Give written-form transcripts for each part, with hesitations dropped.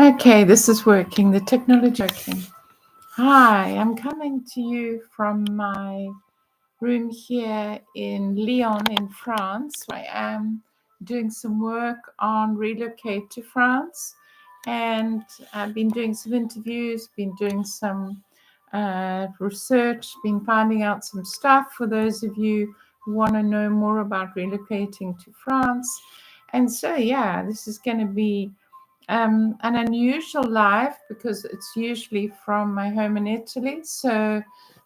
Okay, this is working. The technology working. Hi, I'm coming to you from my room here in Lyon in France. I am doing some work on Relocate to France, and I've been doing some interviews, been doing some research, been finding out some stuff for those of you who want to know more about relocating to France. And so, yeah, this is going to be an unusual life because it's usually from my home in Italy. So,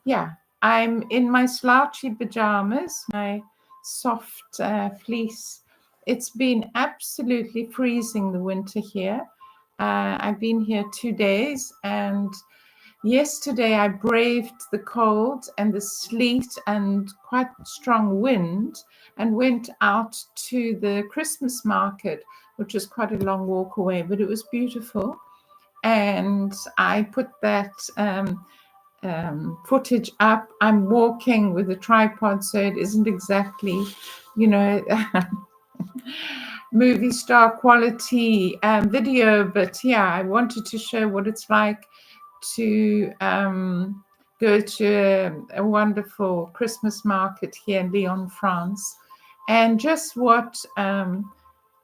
yeah, I'm in my slouchy pajamas, my soft fleece. It's been absolutely freezing the winter here. I've been here 2 days, and yesterday I braved the cold and the sleet and quite strong wind and went out to the Christmas market, which was quite a long walk away, but it was beautiful. And I put that footage up. I'm walking with a tripod, so it isn't exactly, movie star quality video, but yeah, I wanted to show what it's like to go to a wonderful Christmas market here in Lyon, France, and just what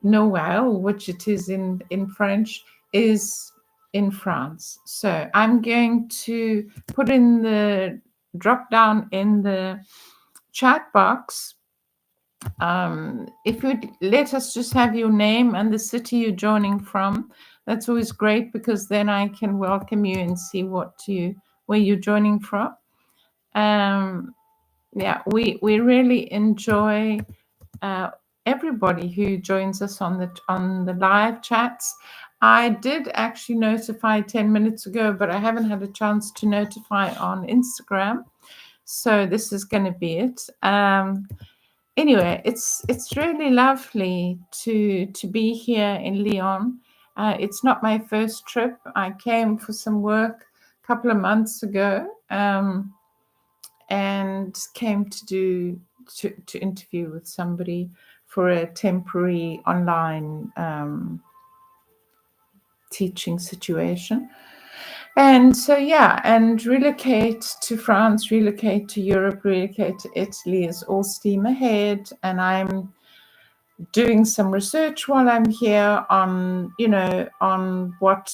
Noël, which it is in French, is in France. So I'm going to put in the drop down in the chat box. If you'd let us just have your name and the city you're joining from, that's always great, because then I can welcome you and see where you're joining from. Yeah, we really enjoy everybody who joins us on the live chats. I did actually notify 10 minutes ago, but I haven't had a chance to notify on Instagram. So this is going to be it. Anyway, it's really lovely to be here in Lyon. It's not my first trip. I came for some work a couple of months ago, and came to interview with somebody for a temporary online teaching situation. And so, yeah, and relocate to France, relocate to Europe, relocate to Italy is all steam ahead. And I'm doing some research while I'm here on what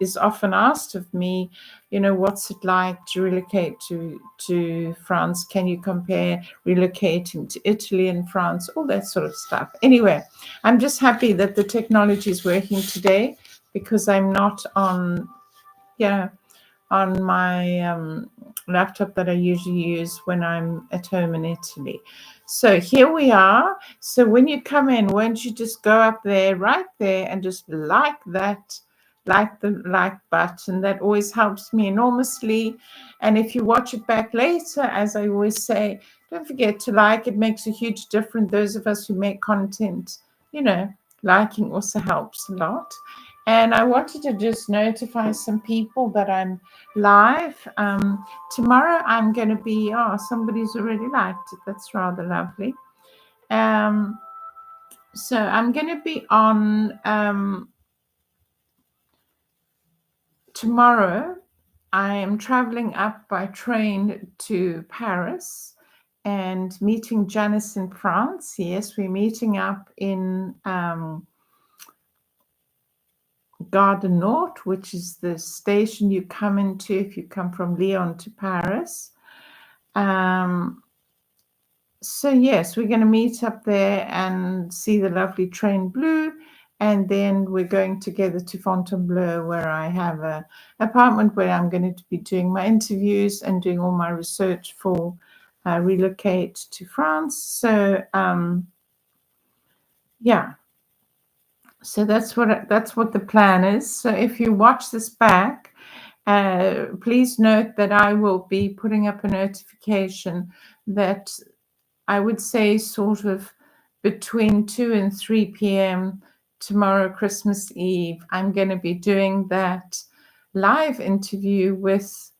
is often asked of me, what's it like to relocate to France? Can you compare relocating to Italy and France? All that sort of stuff. Anyway, I'm just happy that the technology is working today, because I'm not on my laptop that I usually use when I'm at home in Italy. So here we are. So when you come in, won't you just go up there, right there, and just like that, like the like button. That always helps me enormously. And if you watch it back later, as I always say, don't forget to like. It makes a huge difference. Those of us who make content, liking also helps a lot. And I wanted to just notify some people that I'm live. Tomorrow I'm going to be, somebody's already liked it. That's rather lovely. So I'm going to be on tomorrow. I am traveling up by train to Paris and meeting Janice in France. Yes, we're meeting up in Gare du Nord, which is the station you come into if you come from Lyon to Paris. So yes, we're going to meet up there and see the lovely train blue, and then we're going together to Fontainebleau, where I have an apartment where I'm going to be doing my interviews and doing all my research for Relocate to France. So yeah. So that's what the plan is. So if you watch this back, please note that I will be putting up a notification that I would say sort of between 2 and 3 p.m. tomorrow, Christmas Eve, I'm going to be doing that live interview with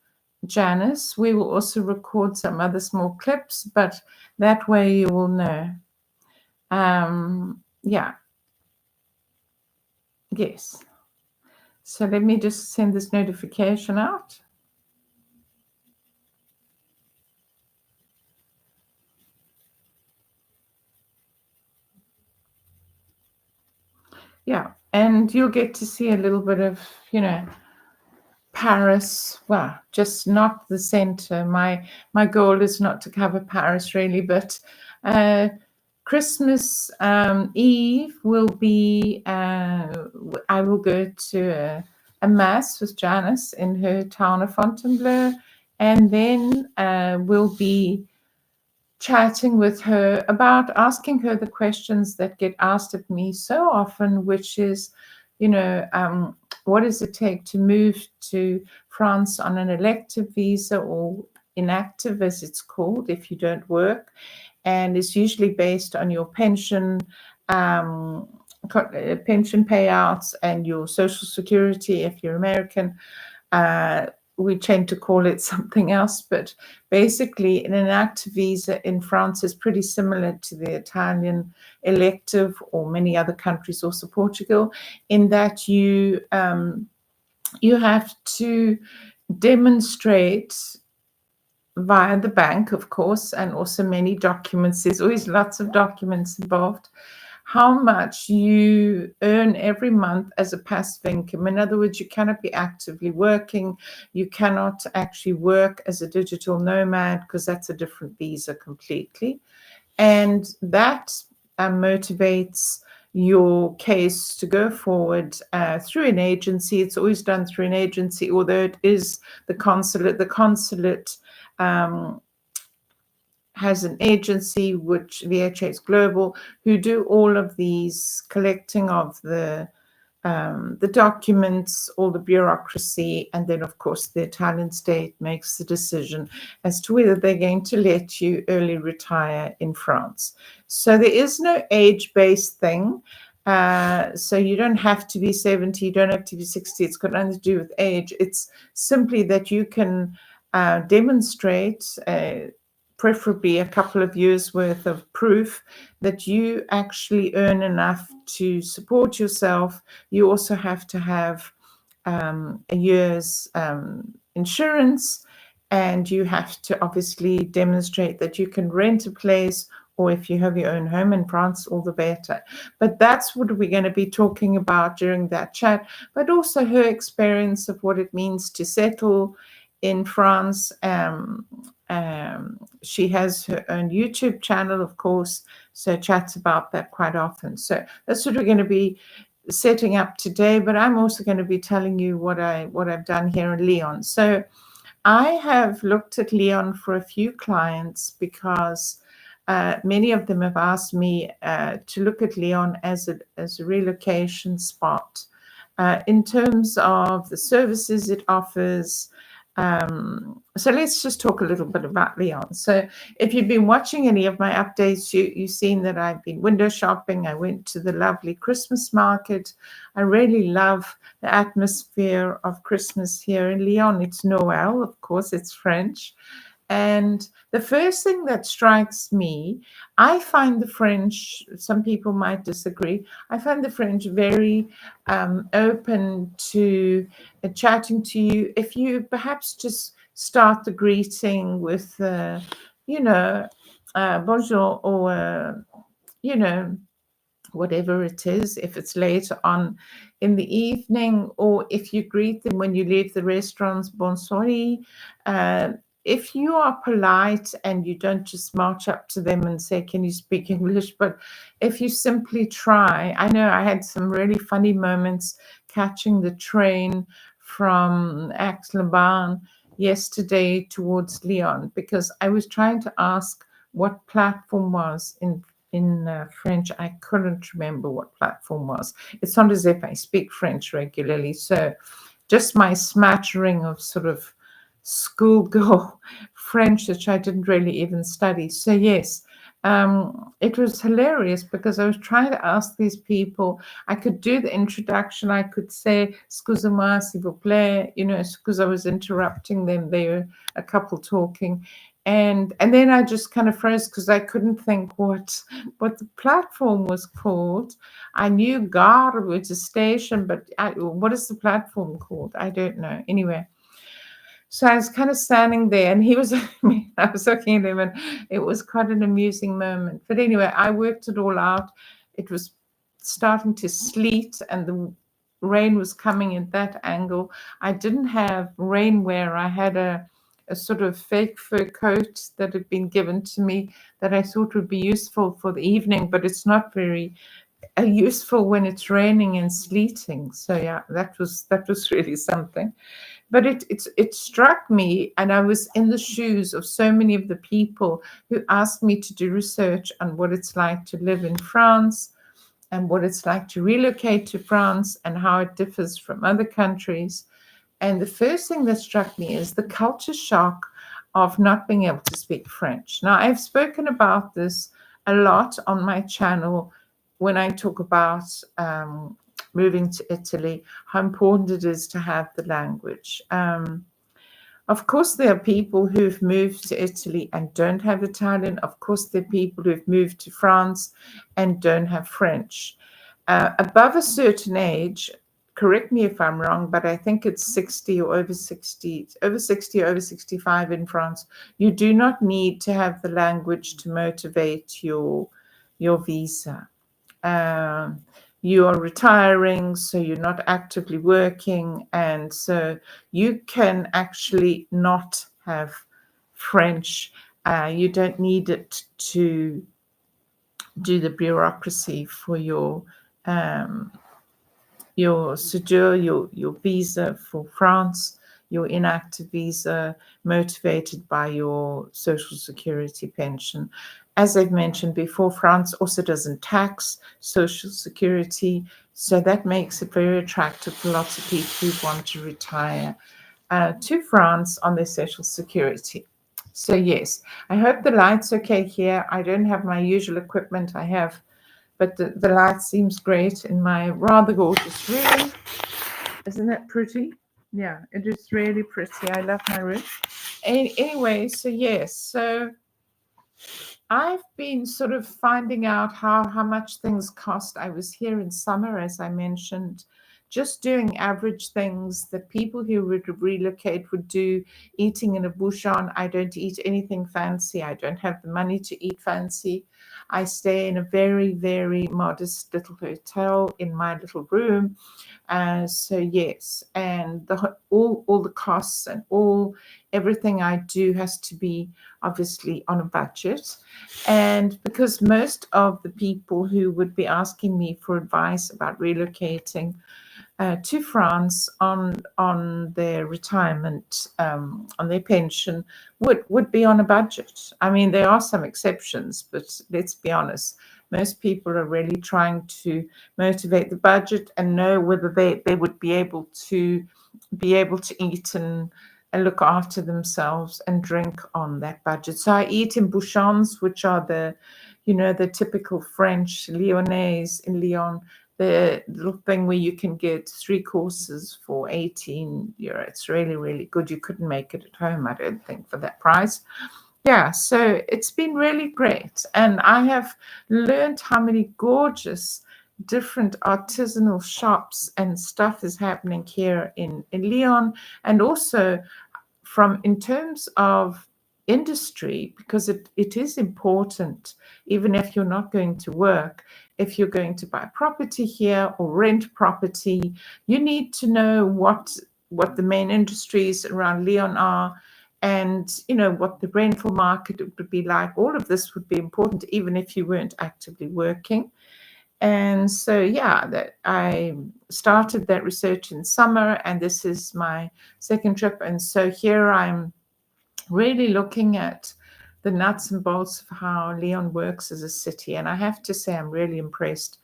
Janice. We will also record some other small clips, but that way you will know. Yeah. Yes. So let me just send this notification out. Yeah, and you'll get to see a little bit of, Paris. Well, just not the center. My goal is not to cover Paris really, but Christmas Eve will be. I will go to a mass with Janice in her town of Fontainebleau, and then we'll be chatting with her about asking her the questions that get asked of me so often, which is, what does it take to move to France on an elective visa, or inactive as it's called, if you don't work? And it's usually based on your um, pension payouts and your social security if you're American. We tend to call it something else, but basically an active visa in France is pretty similar to the Italian elective, or many other countries, also Portugal, in that you have to demonstrate via the bank, of course, and also many documents. There's always lots of documents involved. How much you earn every month as a passive income. In other words, you cannot be actively working. You cannot actually work as a digital nomad, because that's a different visa completely. And that motivates your case to go forward through an agency. It's always done through an agency, although it is the consulate. The consulate has an agency, which VHS Global, who do all of these collecting of the documents, all the bureaucracy, and then of course the Italian state makes the decision as to whether they're going to let you early retire in France. So there is no age-based thing. So you don't have to be 70, you don't have to be 60. It's got nothing to do with age. It's simply that you can demonstrate preferably a couple of years worth of proof that you actually earn enough to support yourself. You also have to have a year's insurance, and you have to obviously demonstrate that you can rent a place, or if you have your own home in France, all the better. But that's what we're going to be talking about during that chat, but also her experience of what it means to settle in France. She has her own YouTube channel, of course, so chats about that quite often. So that's what we're going to be setting up today. But I'm also going to be telling you what I've done here in Lyon. So I have looked at Lyon for a few clients, because many of them have asked me to look at Lyon as a relocation spot in terms of the services it offers. So let's just talk a little bit about Lyon. So if you've been watching any of my updates, you've seen that I've been window shopping. I went to the lovely Christmas market. I really love the atmosphere of Christmas here in Lyon. It's Noel, of course, it's French. And the first thing that strikes me, I find the French, some people might disagree, I find the French very open to chatting to you. If you perhaps just start the greeting with, bonjour, or, whatever it is, if it's later on in the evening, or if you greet them when you leave the restaurants, bonsoir. If you are polite and you don't just march up to them and say, can you speak English? But if you simply try, I know I had some really funny moments catching the train from Aix-les-Bains yesterday towards Lyon, because I was trying to ask what platform was in French. I couldn't remember what platform was. It's not as if I speak French regularly. So just my smattering of sort of schoolgirl French, which I didn't really even study. So yes, it was hilarious, because I was trying to ask these people. I could do the introduction. I could say, excusez-moi, s'il vous plaît, because I was interrupting them. They were a couple talking. And then I just kind of froze because I couldn't think what the platform was called. I knew Gare was a station, but what is the platform called? I don't know. Anyway, so I was kind of standing there, and he was I was looking at him, and it was quite an amusing moment. But anyway, I worked it all out. It was starting to sleet, and the rain was coming at that angle. I didn't have rainwear. I had a sort of fake fur coat that had been given to me that I thought would be useful for the evening, but it's not very useful when it's raining and sleeting. So yeah, that was really something. But it struck me, and I was in the shoes of so many of the people who asked me to do research on what it's like to live in France and what it's like to relocate to France and how it differs from other countries. And the first thing that struck me is the culture shock of not being able to speak French. Now, I've spoken about this a lot on my channel when I talk about moving to Italy, how important it is to have the language. Of course, there are people who've moved to Italy and don't have Italian. Of course, there are people who've moved to France and don't have French. Above a certain age, correct me if I'm wrong, but I think it's 60 or over 60, over 60 or over 65 in France. You do not need to have the language to motivate your visa. You are retiring, so you're not actively working, and so you can actually not have French. You don't need it to do the bureaucracy for your séjour, your visa for France, your inactive visa, motivated by your social security pension. As I've mentioned before, France also doesn't tax social security, so that makes it very attractive for lots of people who want to retire to France on their social security. So yes, I hope the light's okay here. I don't have my usual equipment. I have, but the light seems great in my rather gorgeous room. Isn't that pretty? Yeah, it is really pretty. I love my room. Anyway, so yes, so I've been sort of finding out how much things cost. I was here in summer, as I mentioned, just doing average things that people who would relocate would do, eating in a bouchon. I don't eat anything fancy. I don't have the money to eat fancy. I stay in a very, very modest little hotel in my little room. So yes, and all the costs and everything I do has to be obviously on a budget. And because most of the people who would be asking me for advice about relocating to France on their retirement, on their pension, would be on a budget. I mean, there are some exceptions, but let's be honest. Most people are really trying to motivate the budget and know whether they would be able to eat and look after themselves and drink on that budget. So I eat in bouchons, which are the typical French Lyonnaise in Lyon, the little thing where you can get 3 courses for 18 euro. It's really, really good. You couldn't make it at home, I don't think, for that price. Yeah, so it's been really great. And I have learned how many gorgeous different artisanal shops and stuff is happening here in Lyon, and also in terms of industry, because it is important, even if you're not going to work, if you're going to buy property here or rent property, you need to know what the main industries around Lyon are, and what the rental market would be like. All of this would be important even if you weren't actively working. And so yeah, that I started that research in summer, and this is my second trip. And so here I'm really looking at the nuts and bolts of how Lyon works as a city. And I have to say, I'm really impressed.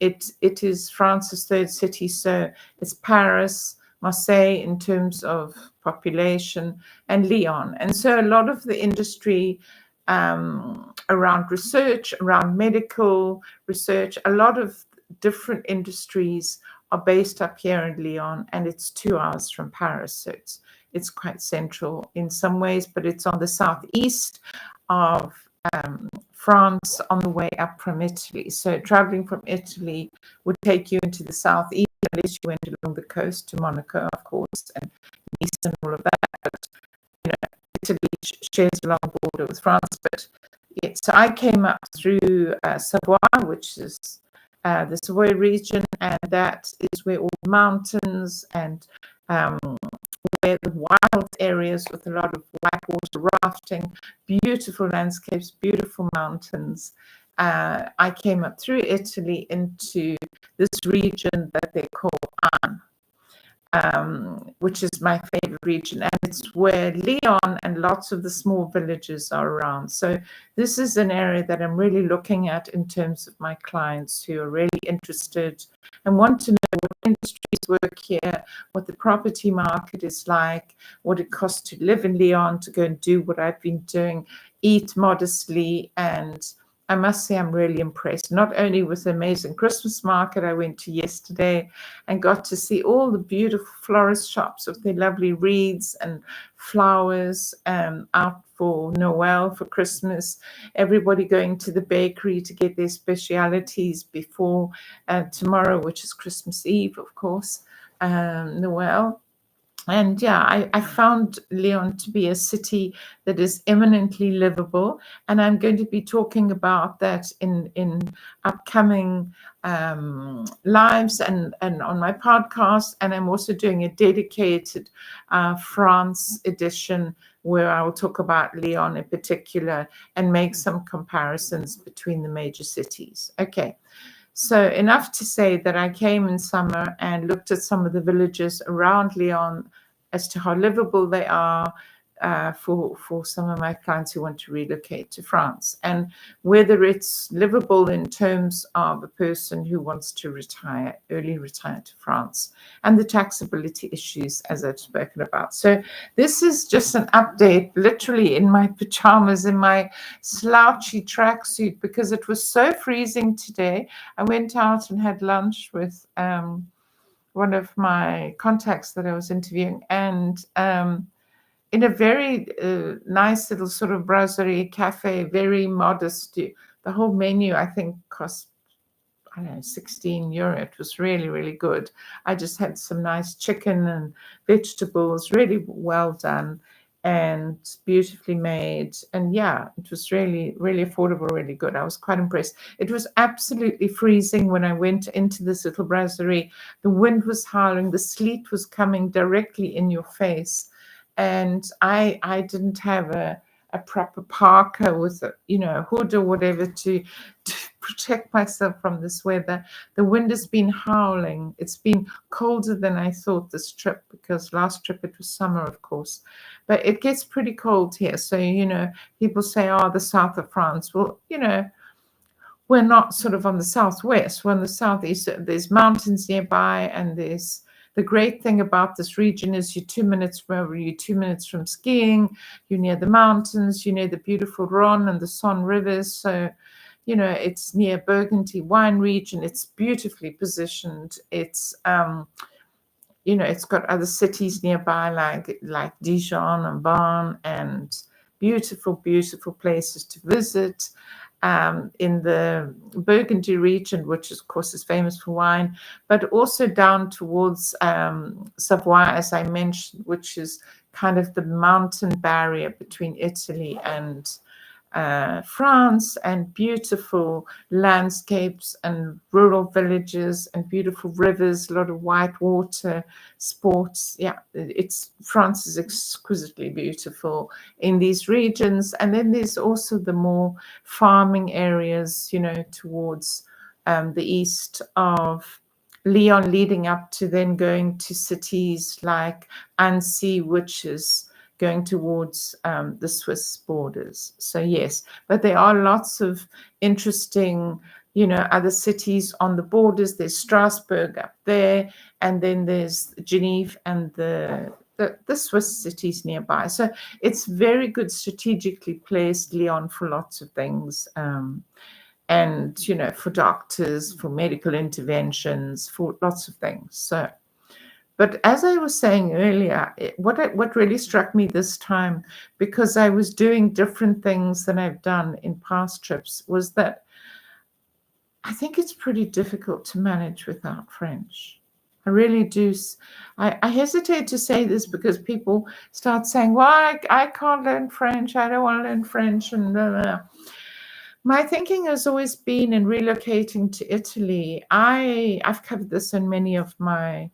It is France's third city, so it's Paris, Marseille in terms of population, and Lyon. And so a lot of the industry around research, around medical research, a lot of different industries are based up here in Lyon, and it's 2 hours from Paris. So It's quite central in some ways, but it's on the southeast of France on the way up from Italy. So traveling from Italy would take you into the southeast unless you went along the coast to Monaco, of course, and Nice and all of that. But Italy shares a long border with France. But yeah, so I came up through Savoie, which is the Savoy region, and that is where all the mountains and where the wild areas with a lot of whitewater rafting, beautiful landscapes, beautiful mountains. I came up through Italy into this region that they call Lyon, which is my favorite region, and it's where Lyon and lots of the small villages are around. So this is an area that I'm really looking at in terms of my clients who are really interested and want to know what industries work here, what the property market is like, what it costs to live in Lyon, to go and do what I've been doing, eat modestly. And I must say I'm really impressed, not only with the amazing Christmas market I went to yesterday and got to see all the beautiful florist shops with their lovely wreaths and flowers out for Noel, for Christmas, everybody going to the bakery to get their specialities before tomorrow, which is Christmas Eve, of course, Noel. And yeah, I found Lyon to be a city that is eminently livable, and I'm going to be talking about that in upcoming lives and on my podcast. And I'm also doing a dedicated France edition where I will talk about Lyon in particular and make some comparisons between the major cities. Okay. So enough to say that I came in summer and looked at some of the villages around Lyon as to how livable they are for some of my clients who want to relocate to France, and whether it's livable in terms of a person who wants to retire, early retire to France, and the taxability issues as I've spoken about. So this is just an update, literally in my pajamas, in my slouchy tracksuit, because it was so freezing today. I went out and had lunch with one of my contacts that I was interviewing, and in a very nice little sort of brasserie cafe, very modest. The whole menu, I think, cost, I don't know, 16 euro. It was really, really good. I just had some nice chicken and vegetables, really well done and beautifully made. And yeah, it was really, really affordable, really good. I was quite impressed. It was absolutely freezing when I went into this little brasserie. The wind was howling, the sleet was coming directly in your face. And I didn't have a proper parka with a hood or whatever to protect myself from this weather. The wind has been howling. It's been colder than I thought this trip, because last trip it was summer, of course. But it gets pretty cold here. So, people say, oh, the south of France. Well, we're not sort of on the southwest. We're on the southeast. There's mountains nearby, and the great thing about this region is you're 2 minutes from wherever you're 2 minutes from skiing. You're near the mountains. You're near the beautiful Rhone and the Saône rivers. So, it's near Burgundy wine region. It's beautifully positioned. It's it's got other cities nearby like Dijon and Vannes, and beautiful, beautiful places to visit. In the Burgundy region, which of course is famous for wine, but also down towards Savoie, as I mentioned, which is kind of the mountain barrier between Italy and France, and beautiful landscapes and rural villages and beautiful rivers, a lot of white water sports. Yeah, France is exquisitely beautiful in these regions. And then there's also the more farming areas, towards the east of Lyon, leading up to then going to cities like Annecy, which is going towards the Swiss borders. So yes, but there are lots of interesting, other cities on the borders. There's Strasbourg up there, and then there's Geneva and the Swiss cities nearby. So it's very good strategically placed, Lyon, for lots of things. And, for doctors, for medical interventions, for lots of things. So But as I was saying earlier, what really struck me this time, because I was doing different things than I've done in past trips, was that I think it's pretty difficult to manage without French. I really do. I hesitate to say this because people start saying, well, I can't learn French. I don't want to learn French. And blah, blah, blah. My thinking has always been in relocating to Italy. I've covered this in many of my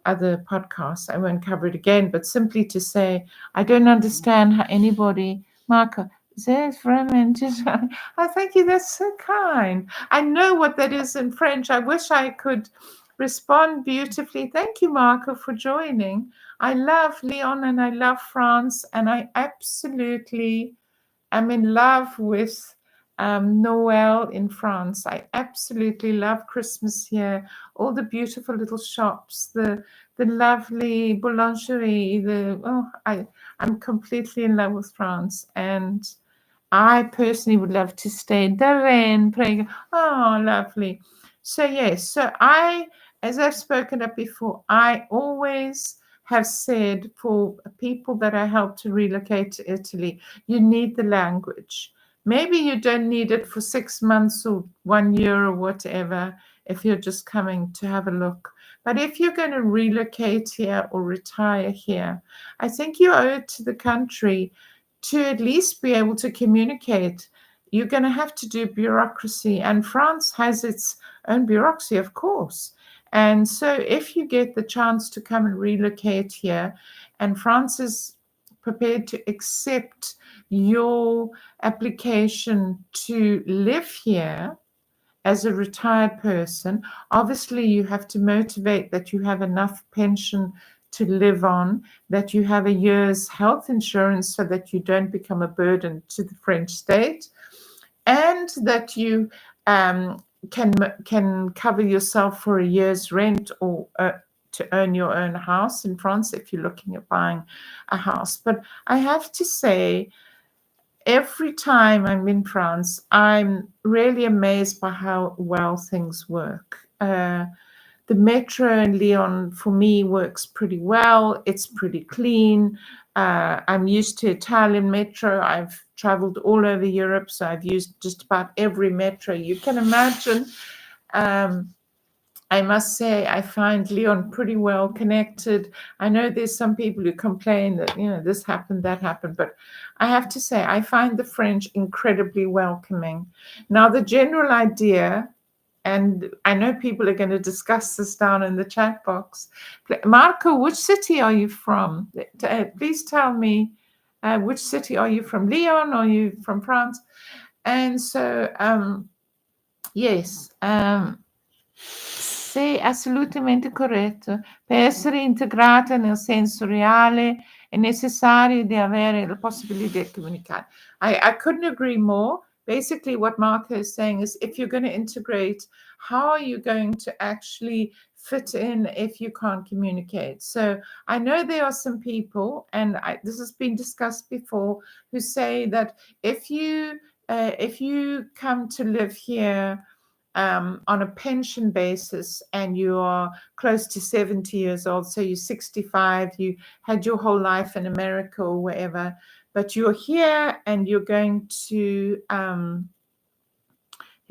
other podcasts. I won't cover it again, but simply to say, I don't understand how anybody, Marco, says French. Oh, thank you. That's so kind. I know what that is in French. I wish I could respond beautifully. Thank you, Marco, for joining. I love Lyon and I love France, and I absolutely am in love with Noel in France. I absolutely love Christmas here. All the beautiful little shops, the lovely boulangerie. I'm completely in love with France, and I personally would love to stay in Darren, Prague. Oh, lovely. So yes, as I've spoken of before, I always have said for people that I help to relocate to Italy, you need the language. Maybe you don't need it for 6 months or 1 year or whatever, if you're just coming to have a look. But if you're going to relocate here or retire here, I think you owe it to the country to at least be able to communicate. You're going to have to do bureaucracy, and France has its own bureaucracy, of course. And so if you get the chance to come and relocate here, and France is prepared to accept your application to live here as a retired person, obviously you have to motivate that you have enough pension to live on, that you have a year's health insurance so that you don't become a burden to the French state, and that you can cover yourself for a year's rent, or to own your own house in France if you're looking at buying a house. But I have to say, every time I'm in France, I'm really amazed by how well things work. The metro in Lyon, for me, works pretty well. It's pretty clean. I'm used to Italian metro. I've traveled all over Europe, so I've used just about every metro you can imagine. I must say, I find Lyon pretty well connected. I know there's some people who complain that, this happened, that happened, but I have to say, I find the French incredibly welcoming. Now, the general idea, and I know people are going to discuss this down in the chat box. Marco, which city are you from? Please tell me, which city are you from? Lyon? Are you from France? And so, yes, sei assolutamente corretto. Per essere integrata nel senso reale è necessario di avere la possibilità di comunicare. I couldn't agree more. Basically, what Marco is saying is, if you're going to integrate, how are you going to actually fit in if you can't communicate? So I know there are some people, and this has been discussed before, who say that if you come to live here on a pension basis and you are close to 70 years old, so you're 65, you had your whole life in America or wherever, but you're here and you're going to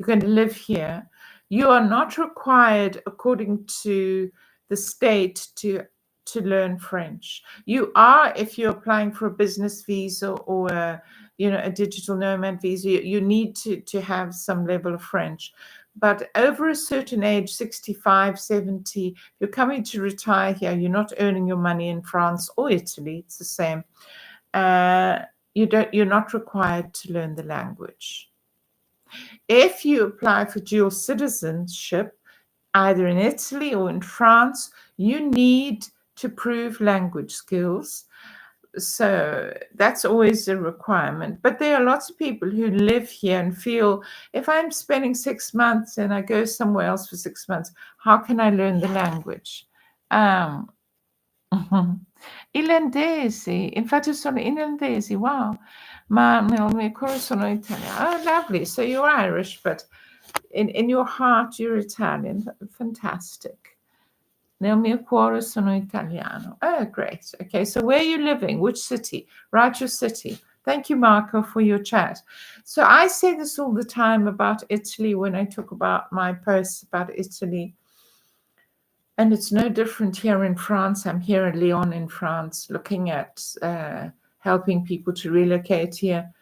live here, you are not required, according to the state, to learn French. You are, if you're applying for a business visa or a digital nomad visa, you need to have some level of French. But over a certain age, 65, 70, you're coming to retire here, you're not earning your money in France or Italy, it's the same. You're not required to learn the language. If you apply for dual citizenship, either in Italy or in France, you need to prove language skills. So that's always a requirement. But there are lots of people who live here and feel, if I'm spending 6 months and I go somewhere else for 6 months, how can I learn the language? Irlandesi, infatti sono irlandesi, wow. Ma nel mio cuore sono italiano. Oh, lovely. So you're Irish, but in your heart, you're Italian. Fantastic. Nel mio cuore sono italiano. Oh, great. Okay, so where are you living? Which city? Write your city. Thank you, Marco, for your chat. So I say this all the time about Italy when I talk about my posts about Italy. And it's no different here in France. I'm here in Lyon in France, looking at helping people to relocate here.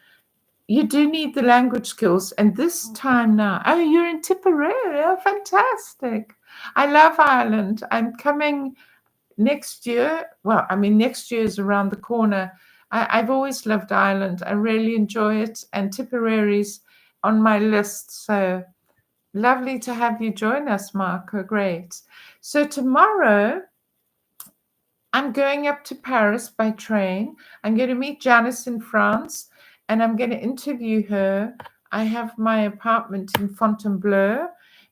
You do need the language skills. And this time now, oh, you're in Tipperary. Oh, fantastic. I love Ireland. I'm coming next year. Well, I mean, next year is around the corner. I've always loved Ireland. I really enjoy it. And Tipperary's on my list. So lovely to have you join us, Marco. Great. So tomorrow, I'm going up to Paris by train. I'm going to meet Janice in France and I'm going to interview her. I have my apartment in Fontainebleau.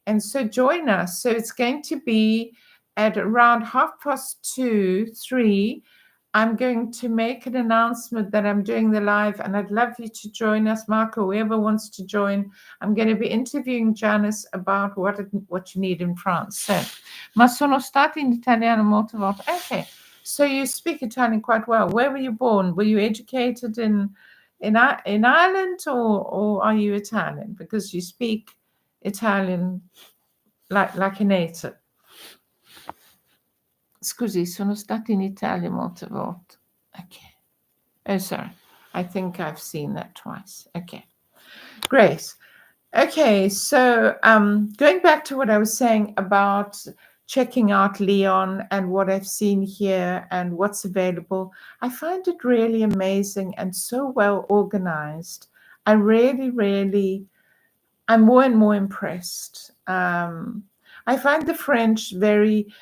And so join us. So it's going to be at around 2:30, 3. I'm going to make an announcement that I'm doing the live and I'd love you to join us, Marco, whoever wants to join. I'm going to be interviewing Janice about what you need in France. So, ma sono stata in italiano molte volte. Okay. So you speak Italian quite well. Where were you born? Were you educated in Ireland or are you Italian? Because you speak Italian like a native. Scusi, sono stata in Italia molte volte. Okay. Oh, sorry. I think I've seen that twice. Okay. Great. Okay, so going back to what I was saying about checking out Lyon and what I've seen here and what's available, I find it really amazing and so well organized. I'm more and more impressed. I find the French very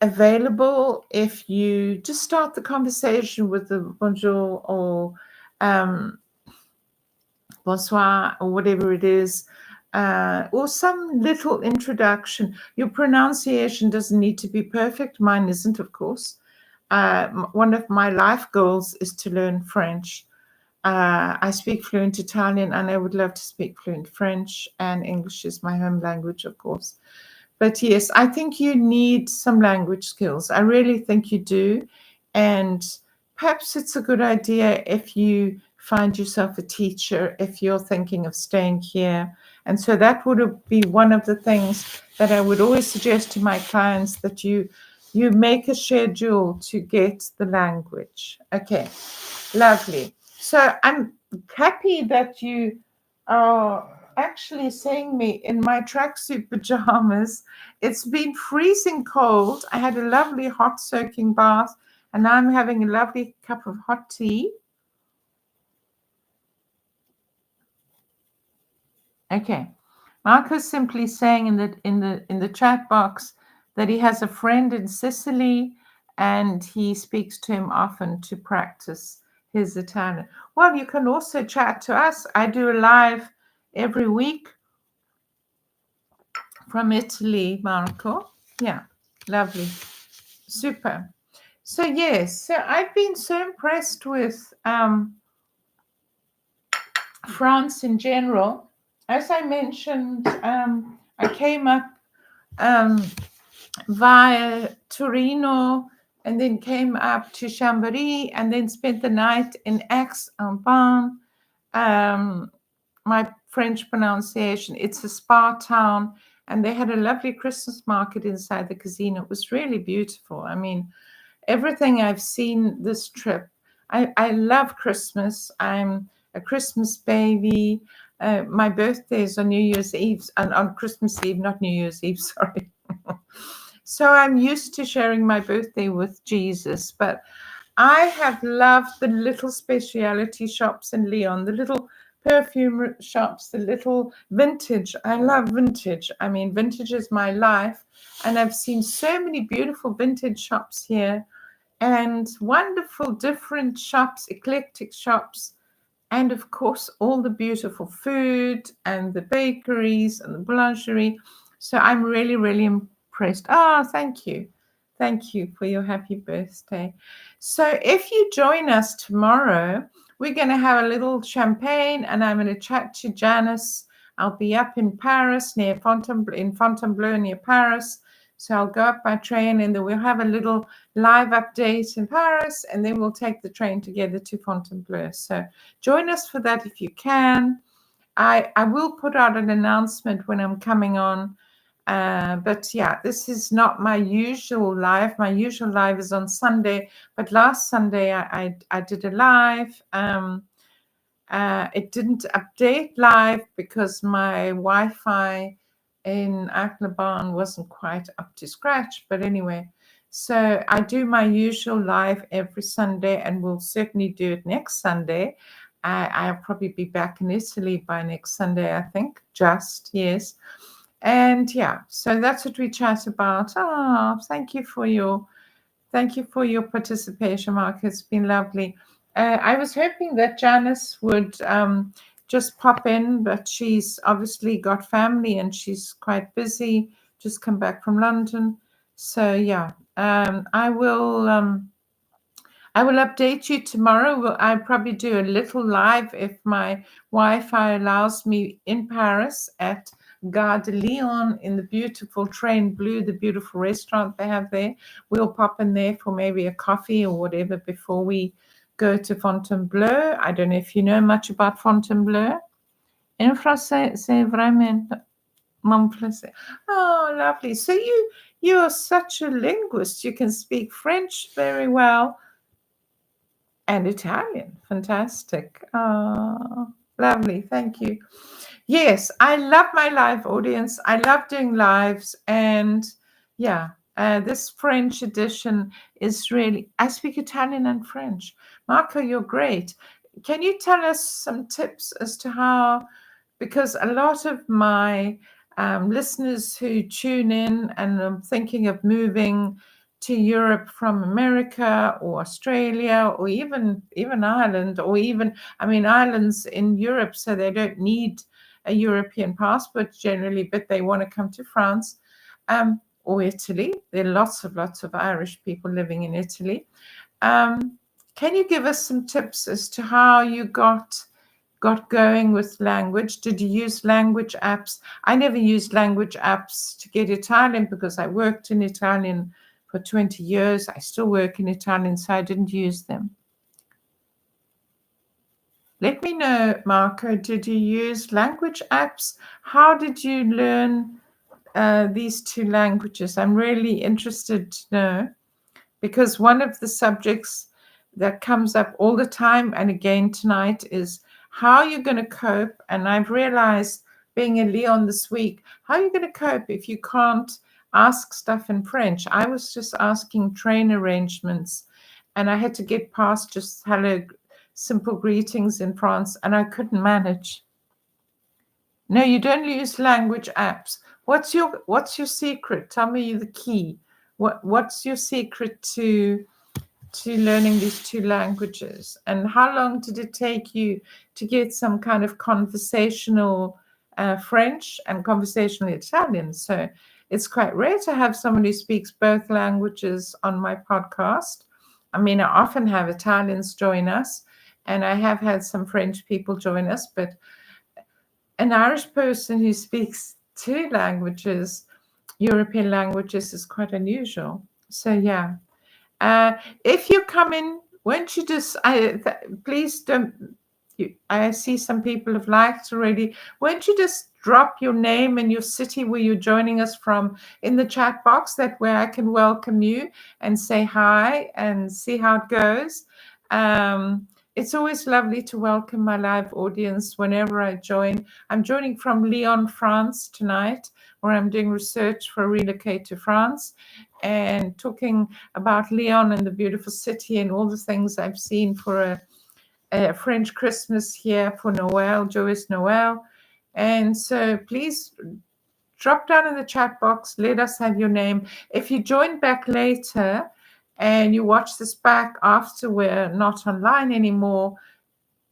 available if you just start the conversation with the bonjour or bonsoir or whatever it is, or some little introduction. Your pronunciation doesn't need to be perfect. Mine isn't, of course. One of my life goals is to learn French. I speak fluent Italian and I would love to speak fluent French, and English is my home language, of course. But yes, I think you need some language skills. I really think you do. And perhaps it's a good idea if you find yourself a teacher, if you're thinking of staying here. And so that would be one of the things that I would always suggest to my clients, that you make a schedule to get the language. Okay, lovely. So I'm happy that you are actually seeing me in my tracksuit pajamas. It's been freezing cold. I had a lovely hot soaking bath and now I'm having a lovely cup of hot tea. Okay. Marco's simply saying in the chat box that he has a friend in Sicily and he speaks to him often to practice his Italian. Well, you can also chat to us. I do a live every week from Italy, Marco. Yeah, lovely. Super. So yes, so I've been so impressed with France in general. As I mentioned, I came up via Torino and then came up to Chambéry and then spent the night in Aix-en-Provence. My French pronunciation, it's a spa town, and they had a lovely Christmas market inside the casino. It was really beautiful. I mean, everything I've seen this trip, I love Christmas. I'm a Christmas baby. My birthday is on New Year's Eve, and on Christmas Eve, not New Year's Eve, sorry. So I'm used to sharing my birthday with Jesus, but I have loved the little specialty shops in Lyon, the little perfume shops, the little vintage. I love vintage. I mean, vintage is my life. And I've seen so many beautiful vintage shops here and wonderful different shops, eclectic shops. And of course, all the beautiful food and the bakeries and the boulangerie. So I'm really, really impressed. Oh, thank you. Thank you for your happy birthday. So if you join us tomorrow, we're going to have a little champagne and I'm going to chat to Janice. I'll be up in Paris, in Fontainebleau, near Paris. So I'll go up by train, and then we'll have a little live update in Paris, and then we'll take the train together to Fontainebleau. So join us for that if you can. I will put out an announcement when I'm coming on. But yeah, this is not my usual live. My usual live is on Sunday, but last Sunday I did a live. It didn't update live because my Wi-Fi in Akhlabaan wasn't quite up to scratch. But anyway, so I do my usual live every Sunday, and we'll certainly do it next Sunday. I'll probably be back in Italy by next Sunday, I think. Yes. And yeah, so that's what we chat about. Oh, thank you for your participation, Mark. It's been lovely. I was hoping that Janice would just pop in, but she's obviously got family and she's quite busy, just come back from London. So yeah, I will update you tomorrow. I'll probably do a little live if my Wi-Fi allows me in Paris at Gare de Lyon in the beautiful Train Bleu, the beautiful restaurant they have there. We'll pop in there for maybe a coffee or whatever before we go to Fontainebleau. I don't know if you know much about Fontainebleau. En français, c'est vraiment mon français. Oh, lovely. So you are such a linguist. You can speak French very well. And Italian. Fantastic. Oh, lovely. Thank you. Yes, I love my live audience. I love doing lives. And yeah, this French edition is really, I speak Italian and French. Marco, you're great. Can you tell us some tips as to how, because a lot of my listeners who tune in and I'm thinking of moving to Europe from America or Australia or even Ireland, or even, I mean, Ireland's in Europe, so they don't need a European passport generally, but they want to come to France or Italy. There are lots of Irish people living in Italy. Can you give us some tips as to how you got going with language? Did you use language apps? I never used language apps to get Italian because I worked in Italian for 20 years. I still work in Italian, so I didn't use them. Let me know, Marco, did you use language apps? How did you learn these two languages? I'm really interested to know, because one of the subjects that comes up all the time, and again tonight, is how you're going to cope. And I've realized, being in Lyon this week, how are you going to cope if you can't ask stuff in French? I was just asking train arrangements, and I had to get past just hello, simple greetings in France, and I couldn't manage. No, you don't use language apps. What's your secret? Tell me the key. What's your secret to learning these two languages? And how long did it take you to get some kind of conversational French and conversational Italian? So it's quite rare to have someone who speaks both languages on my podcast. I mean, I often have Italians join us, and I have had some French people join us, but an Irish person who speaks two languages, European languages, is quite unusual. So yeah. If you come in, won't you just, please don't, I see some people have liked already. Won't you just drop your name and your city where you're joining us from in the chat box? That way I can welcome you and say hi and see how it goes. It's always lovely to welcome my live audience whenever I join. I'm joining from Lyon, France tonight, where I'm doing research for Relocate to France and talking about Lyon and the beautiful city and all the things I've seen for a French Christmas here for Noel, Joyous Noel. And so please drop down in the chat box, let us have your name. If you join back later and you watch this back after we're not online anymore,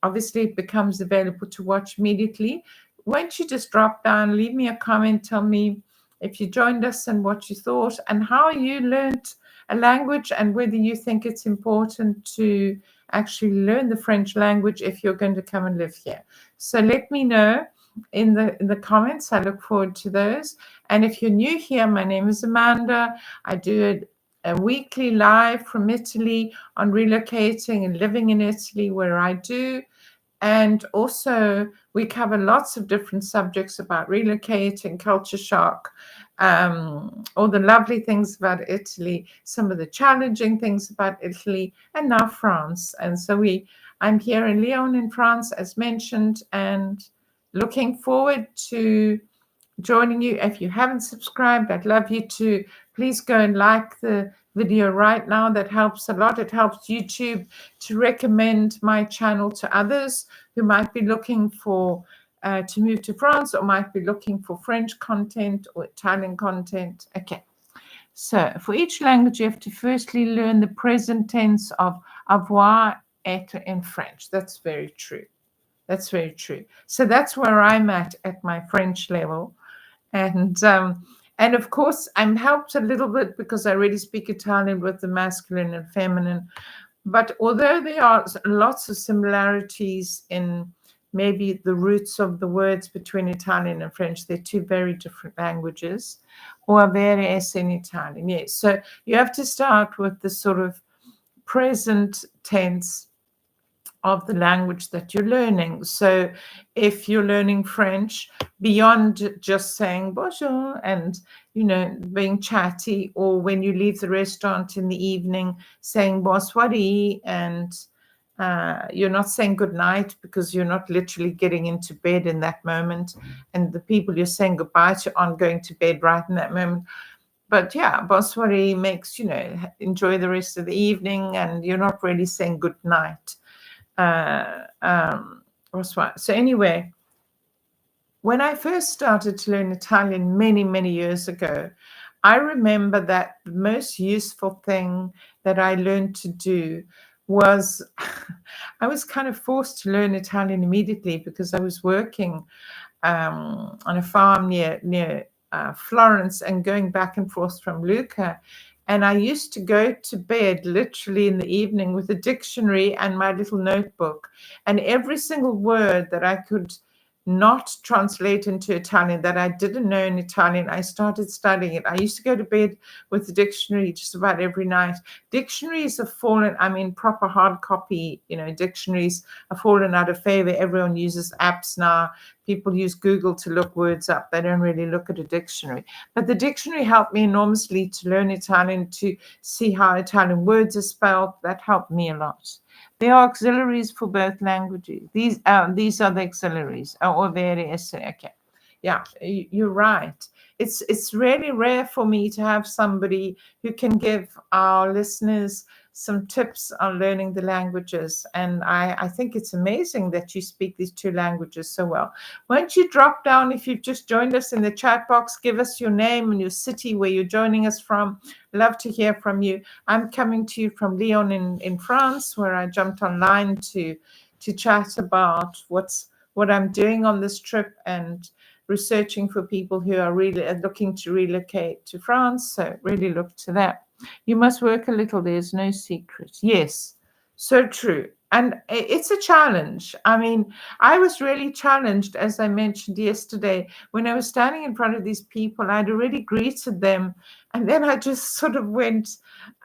obviously it becomes available to watch immediately. Won't you just drop down, leave me a comment, tell me if you joined us and what you thought and how you learned a language, and whether you think it's important to actually learn the French language if you're going to come and live here. So let me know. in the comments. I look forward to those. And if you're new here, my name is Amanda. I do a weekly live from Italy on relocating and living in Italy, where I do. And also, we cover lots of different subjects about relocating, culture shock, all the lovely things about Italy, some of the challenging things about Italy, and now France. And so I'm here in Lyon in France, as mentioned, and looking forward to joining you. If you haven't subscribed, I'd love you to please go and like the video right now. That helps a lot. It helps YouTube to recommend my channel to others who might be looking for to move to France, or might be looking for French content or Italian content. Okay. So for each language, you have to firstly learn the present tense of avoir, être in French. That's very true. That's very true. So that's where I'm at my French level. And of course, I'm helped a little bit because I already speak Italian with the masculine and feminine. But although there are lots of similarities in maybe the roots of the words between Italian and French, they're two very different languages. Or avere es in Italian, yes. So you have to start with the sort of present tense of the language that you're learning. So if you're learning French, beyond just saying bonjour and, being chatty, or when you leave the restaurant in the evening saying bonsoir, and you're not saying good night because you're not literally getting into bed in that moment, and the people you're saying goodbye to aren't going to bed right in that moment. But yeah, bonsoir makes, enjoy the rest of the evening, and you're not really saying good night. So anyway, when I first started to learn Italian many, many years ago, I remember that the most useful thing that I learned to do was I was kind of forced to learn Italian immediately because I was working on a farm near Florence and going back and forth from Lucca. And I used to go to bed literally in the evening with a dictionary and my little notebook. And every single word that I could not translate into Italian, that I didn't know in Italian, I started studying it. I used to go to bed with the dictionary just about every night. Dictionaries have fallen, proper hard copy, dictionaries have fallen out of favor. Everyone uses apps now. People use Google to look words up. They don't really look at a dictionary. But the dictionary helped me enormously to learn Italian, to see how Italian words are spelled. That helped me a lot. There are auxiliaries for both languages. These are the auxiliaries. Okay. Yeah, you're right. It's really rare for me to have somebody who can give our listeners some tips on learning the languages. And I think it's amazing that you speak these two languages so well. Won't you drop down, if you've just joined us, in the chat box, give us your name and your city where you're joining us from. Love to hear from you. I'm coming to you from Lyon in France, where I jumped online to chat about what I'm doing on this trip and researching for people who are really looking to relocate to France. So really look to that. You must work a little. There's no secret. Yes, so true. And it's a challenge. I was really challenged, as I mentioned yesterday, when I was standing in front of these people. I'd already greeted them, and then I just sort of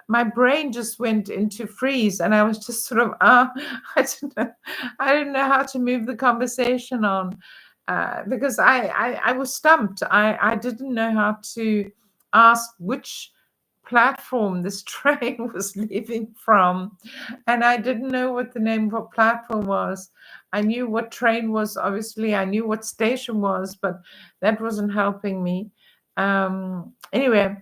my brain just went into freeze, and I was just sort of, I didn't know how to move the conversation on, because I was stumped. I didn't know how to ask which platform this train was leaving from, and I didn't know what the name of a platform was. I knew what train was, obviously. I knew what station was, but that wasn't helping me. Anyway,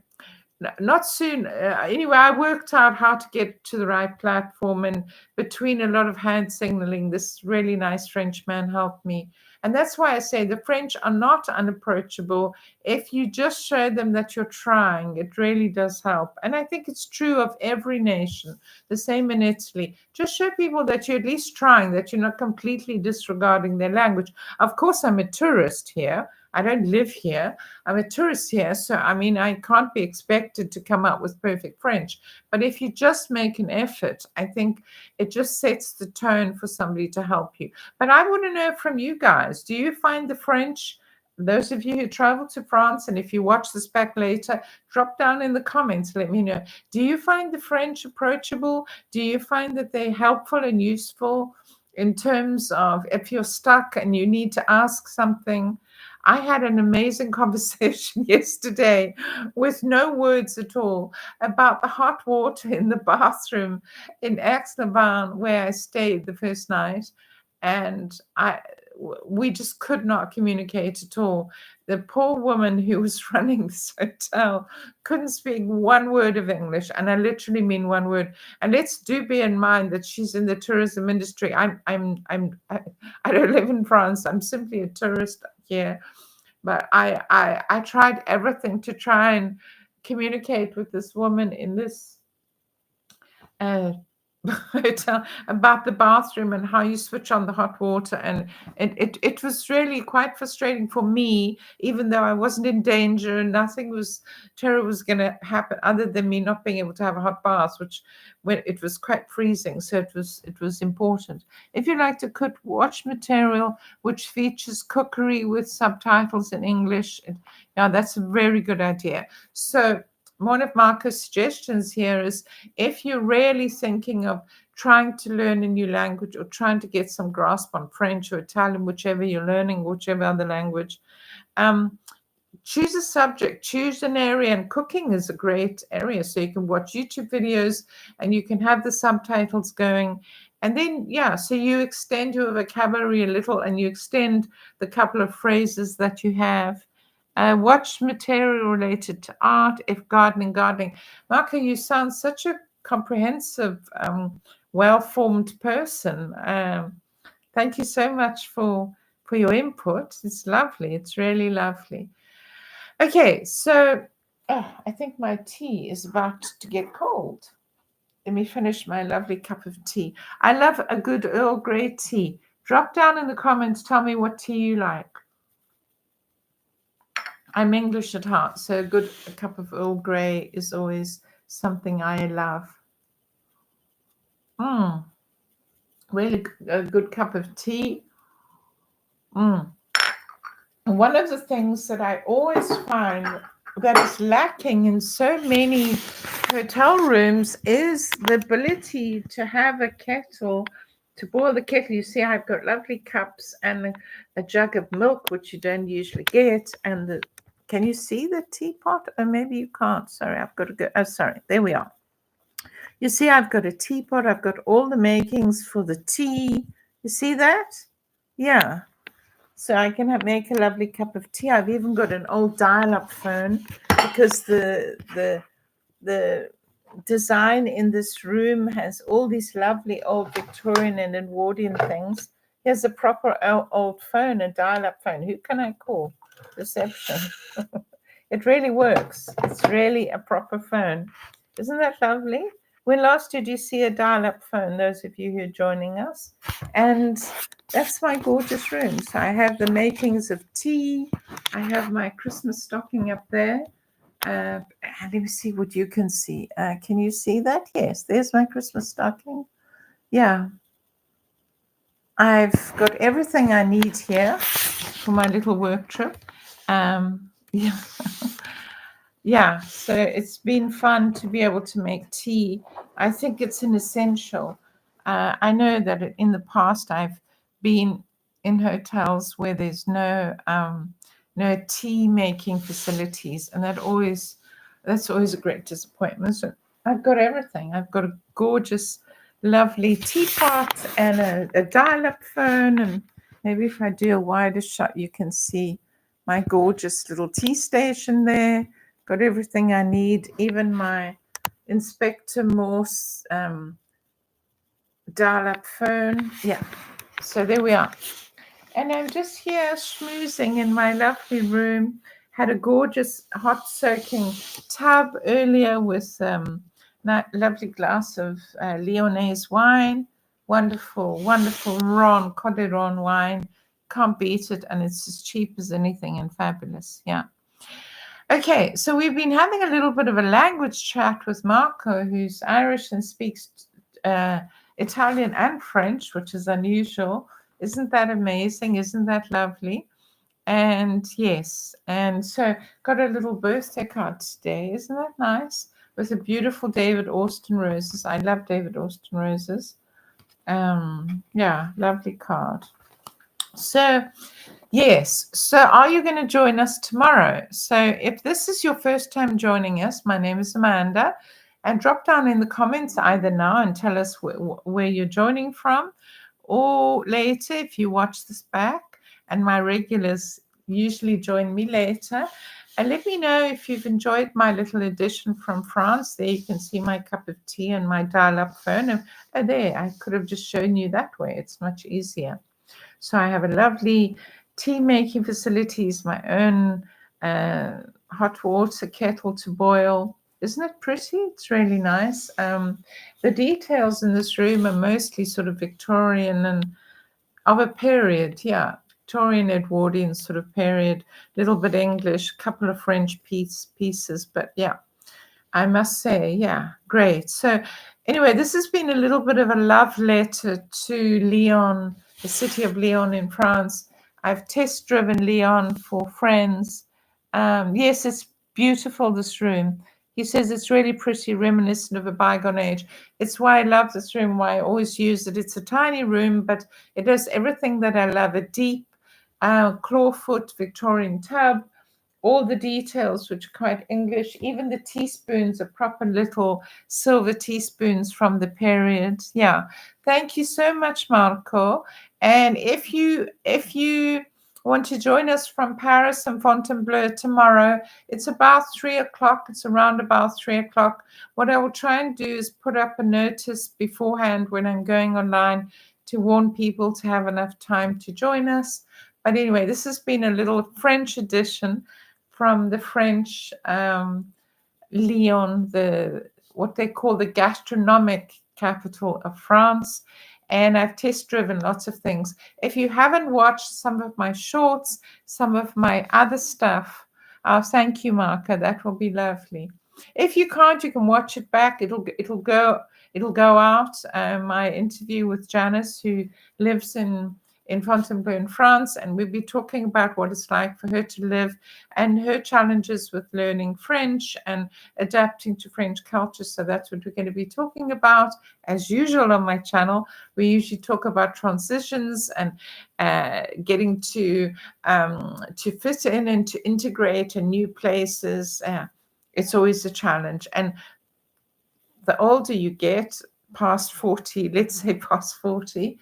not soon. Anyway, I worked out how to get to the right platform, and between a lot of hand signaling, this really nice French man helped me. And that's why I say the French are not unapproachable. If you just show them that you're trying, it really does help. And I think it's true of every nation, the same in Italy. Just show people that you're at least trying, that you're not completely disregarding their language. Of course, I'm a tourist here. I don't live here. I'm a tourist here. So, I mean, I can't be expected to come up with perfect French. But if you just make an effort, I think it just sets the tone for somebody to help you. But I want to know from you guys, do you find the French, those of you who travel to France, and if you watch this back later, drop down in the comments, let me know. Do you find the French approachable? Do you find that they're helpful and useful in terms of if you're stuck and you need to ask something? I had an amazing conversation yesterday with no words at all about the hot water in the bathroom in Aix-les-Bains, where I stayed the first night. And we just could not communicate at all. The poor woman who was running this hotel couldn't speak one word of English, and I literally mean one word. And let's do bear in mind that she's in the tourism industry. I don't live in France. I'm simply a tourist here, but I tried everything to try and communicate with this woman in this hotel about the bathroom and how you switch on the hot water, and it was really quite frustrating for me, even though I wasn't in danger and nothing was terrible was going to happen other than me not being able to have a hot bath, which when it was quite freezing, so it was important. If you like to cook, watch material which features cookery with subtitles in English. Yeah, that's a very good idea. So one of Marco's suggestions here is, if you're really thinking of trying to learn a new language or trying to get some grasp on French or Italian, whichever you're learning, whichever other language, choose a subject, choose an area, and cooking is a great area. So you can watch YouTube videos and you can have the subtitles going. And then, yeah, so you extend your vocabulary a little and you extend the couple of phrases that you have. Watch material related to art, if gardening. Marco, you sound such a comprehensive, well-formed person. Thank you so much for your input. It's lovely. It's really lovely. Okay, so I think my tea is about to get cold. Let me finish my lovely cup of tea. I love a good Earl Grey tea. Drop down in the comments, tell me what tea you like. I'm English at heart, so a cup of Earl Grey is always something I love. Really a good cup of tea. One of the things that I always find that is lacking in so many hotel rooms is the ability to have a kettle, to boil the kettle. You see, I've got lovely cups and a jug of milk, which you don't usually get, and can you see the teapot? Or maybe you can't. Sorry, I've got to go. Oh, sorry. There we are. You see, I've got a teapot. I've got all the makings for the tea. You see that? Yeah. So I can make a lovely cup of tea. I've even got an old dial-up phone because the design in this room has all these lovely old Victorian and Edwardian things. Here's a proper old phone, a dial-up phone. Who can I call? Reception. It really works. It's really a proper phone. Isn't that lovely? When last did you see a dial-up phone, those of you who are joining us? And that's my gorgeous room. So I have the makings of tea. I have my Christmas stocking up there. And let me see what you can see. Can you see that? Yes, there's my Christmas stocking. Yeah. I've got everything I need here for my little work trip. Yeah. Yeah, so it's been fun to be able to make tea. I think it's an essential. I know that in the past I've been in hotels where there's no tea making facilities, and that's always a great disappointment. So I've got everything. I've got a gorgeous, lovely teapot and a dial-up phone, and maybe if I do a wider shot, you can see my gorgeous little tea station there. Got everything I need, even my Inspector Morse dial-up phone. Yeah, so there we are. And I'm just here schmoozing in my lovely room. Had a gorgeous hot soaking tub earlier with a lovely glass of Lyonnaise wine. Wonderful, wonderful Côte d'Iron wine. can't beat it, and it's as cheap as anything and fabulous. Yeah. Okay, so we've been having a little bit of a language chat with Marco, who's Irish and speaks Italian and French, which is unusual. Isn't that amazing? Isn't that lovely? And yes, and so got a little birthday card today. Isn't that nice? With a beautiful David Austin roses. I love David Austin roses. Yeah, lovely card. So yes, so are you going to join us tomorrow? So if this is your first time joining us, my name is Amanda, and drop down in the comments either now and tell us where you're joining from, or later if you watch this back, and my regulars usually join me later. And let me know if you've enjoyed my little edition from France. There you can see my cup of tea and my dial-up phone. Oh, there, I could have just shown you that way. It's much easier. So I have a lovely tea making facilities, my own hot water kettle to boil. Isn't it pretty? It's really nice. The details in this room are mostly sort of Victorian and of a period, yeah. Victorian Edwardian sort of period, little bit English, couple of French pieces, but yeah, I must say, yeah, great. So anyway, this has been a little bit of a love letter to Lyon, the city of Lyon in France. I've test driven Lyon for friends. Yes, it's beautiful, this room. He says it's really pretty, reminiscent of a bygone age. It's why I love this room, why I always use it. It's a tiny room, but it does everything that I love. A deep clawfoot Victorian tub, all the details, which are quite English. Even the teaspoons are proper little silver teaspoons from the period. Yeah. Thank you so much, Marco. And if you want to join us from Paris and Fontainebleau tomorrow, it's about 3 o'clock. It's around about 3 o'clock. What I will try and do is put up a notice beforehand when I'm going online to warn people to have enough time to join us. But anyway, this has been a little French edition from the French Lyon, what they call the gastronomic capital of France. And I've test driven lots of things. If you haven't watched some of my shorts, some of my other stuff, thank you, Marka. That will be lovely. If you can't, you can watch it back. It'll go out. My interview with Janice, who lives in Fontainebleau in France, and we'll be talking about what it's like for her to live and her challenges with learning French and adapting to French culture. So that's what we're going to be talking about. As usual on my channel, we usually talk about transitions and getting to fit in and to integrate in new places. It's always a challenge. And the older you get, past 40, let's say past 40,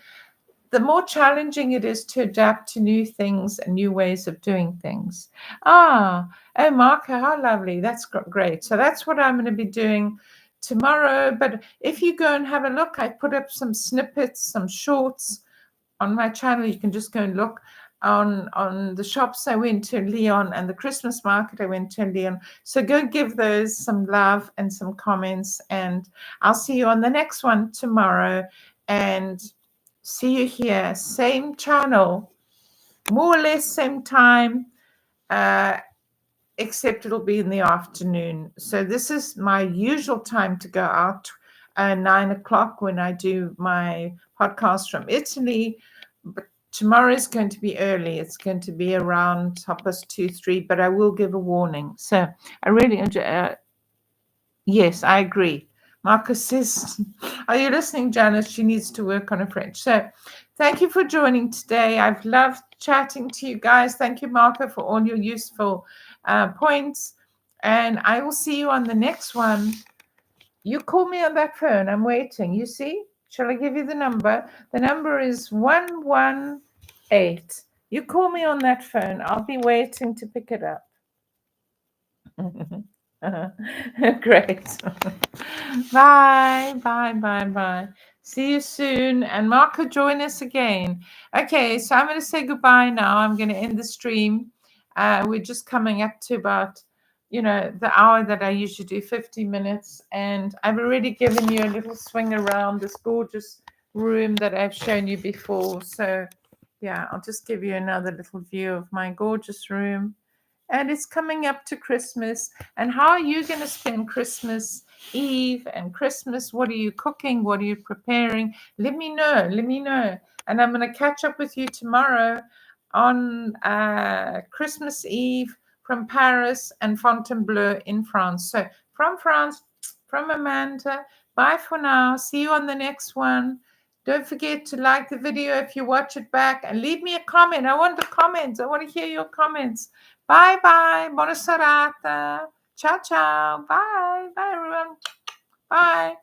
the more challenging it is to adapt to new things and new ways of doing things. Oh, Marco, how lovely. That's great. So that's what I'm going to be doing tomorrow. But if you go and have a look, I put up some snippets, some shorts on my channel. You can just go and look on the shops I went to in Lyon and the Christmas market I went to in Lyon. So go give those some love and some comments. And I'll see you on the next one tomorrow. And see you here, same channel, more or less same time, except it'll be in the afternoon. So this is my usual time to go out, 9 o'clock when I do my podcast from Italy. But tomorrow is going to be early. It's going to be around 2:30, 3, but I will give a warning. So I really enjoy. Yes, I agree. Marcus says, are you listening, Janice? She needs to work on her French. So thank you for joining today. I've loved chatting to you guys. Thank you, Marco, for all your useful points. And I will see you on the next one. You call me on that phone. I'm waiting. You see? Shall I give you the number? The number is 118. You call me on that phone. I'll be waiting to pick it up. Great. Bye. See you soon. And Marco, join us again. Okay, so I'm going to say goodbye now. I'm going to end the stream. We're just coming up to about, the hour that I usually do, 50 minutes. And I've already given you a little swing around this gorgeous room that I've shown you before. So Yeah, I'll just give you another little view of my gorgeous room. And it's coming up to Christmas. And how are you going to spend Christmas Eve and Christmas? What are you cooking? What are you preparing? Let me know. Let me know. And I'm going to catch up with you tomorrow on Christmas Eve from Paris and Fontainebleau in France. So from France, from Amanda, bye for now. See you on the next one. Don't forget to like the video if you watch it back and leave me a comment. I want the comments. I want to hear your comments. Bye bye. Buona serata. Ciao ciao. Bye. Bye everyone. Bye.